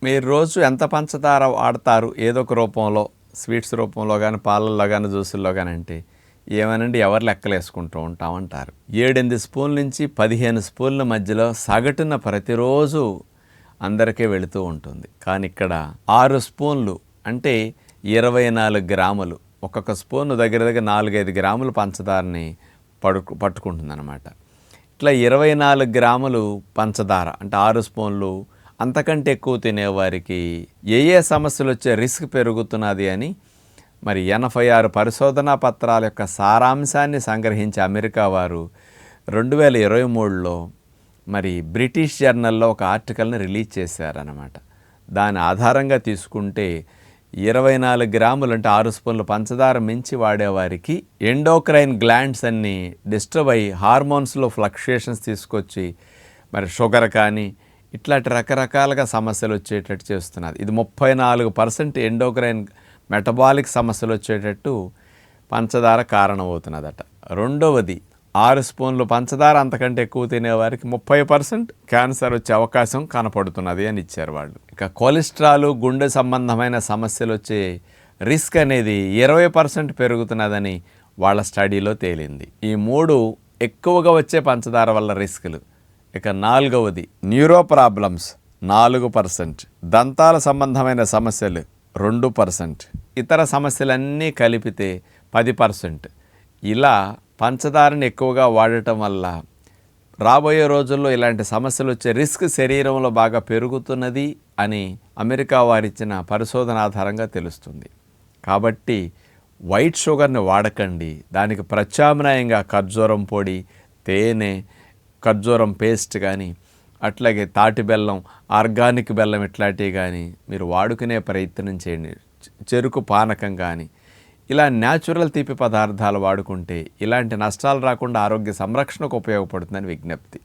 మీరు రోజు ఎంత పంచదార వాడతారు ఏదో ఒక రూపంలో, స్వీట్స్ రూపంలో కానీ, పాలల్లో కానీ, జ్యూసుల్లో కానీ అంటే ఏమనండి ఎవరు లెక్కలేసుకుంటూ ఉంటామంటారు. 7-8 స్పూన్ల నుంచి 15 స్పూన్ల మధ్యలో సగటున ప్రతిరోజు అందరికీ వెళుతూ ఉంటుంది. కానీ ఇక్కడ 6 స్పూన్లు అంటే 24 గ్రాములు, ఒక్కొక్క స్పూన్ దగ్గర దగ్గర 4-5 గ్రాములు పంచదారని పట్టుకుంటుందన్నమాట. ఇట్లా 24 గ్రాములు పంచదార అంటే 6 స్పూన్లు, అంతకంటే ఎక్కువ తినేవారికి ఏ సమస్యలు వచ్చే రిస్క్ పెరుగుతున్నది అని మరి 86 పరిశోధనా పత్రాల యొక్క సారాంశాన్ని సంగ్రహించి అమెరికా వారు 2023లో మరి బ్రిటిష్ జర్నల్లో ఒక ఆర్టికల్ని రిలీజ్ చేశారన్నమాట. దాని ఆధారంగా తీసుకుంటే 24 గ్రాములు అంటే 6 స్పూన్లు పంచదార మించి వాడేవారికి ఎండోక్రైన్ గ్లాండ్స్ అన్నీ డిస్టర్బ్ అయ్యి హార్మోన్స్లో ఫ్లక్చుయేషన్స్ తీసుకొచ్చి మరి షుగర్ కానీ ఇట్లాంటి రకరకాలుగా సమస్యలు వచ్చేటట్టు చేస్తున్నది. ఇది 34% ఎండోక్రైన్ మెటబాలిక్ సమస్యలు వచ్చేటట్టు పంచదార కారణమవుతున్నదట. రెండవది 6 స్పూన్లు పంచదార అంతకంటే ఎక్కువ తినేవారికి 30% క్యాన్సర్ వచ్చే అవకాశం కనపడుతున్నది అని ఇచ్చారు వాళ్ళు. ఇక కొలెస్ట్రాల్, గుండె సంబంధమైన సమస్యలు వచ్చే రిస్క్ అనేది 20% పెరుగుతున్నదని వాళ్ళ స్టడీలో తేలింది. ఈ 3 ఎక్కువగా వచ్చే పంచదార వల్ల రిస్కులు. ఇక 4వది న్యూరో ప్రాబ్లమ్స్ 4%, దంతాల సంబంధమైన సమస్యలు 2%, ఇతర సమస్యలన్నీ కలిపితే 10%. ఇలా పంచదారని ఎక్కువగా వాడటం వల్ల రాబోయే రోజుల్లో ఇలాంటి సమస్యలు వచ్చే రిస్క్ శరీరంలో బాగా పెరుగుతున్నది అని అమెరికా వారిచ్చిన పరిశోధన ఆధారంగా తెలుస్తుంది. కాబట్టి వైట్ షుగర్ని వాడకండి. దానికి ప్రత్యామ్నాయంగా ఖర్జూరం పొడి, తేనె, ఖర్జూరం పేస్ట్ కానీ, అట్లాగే తాటి బెల్లం, ఆర్గానిక్ బెల్లం ఇట్లాంటివి కానీ మీరు వాడుకునే ప్రయత్నం చేయండి. చెరుకు పానకం కానీ ఇలా న్యాచురల్ తీపి పదార్థాలు వాడుకుంటే ఇలాంటి నష్టాలు రాకుండా ఆరోగ్య సంరక్షణకు ఉపయోగపడుతుందని విజ్ఞప్తి.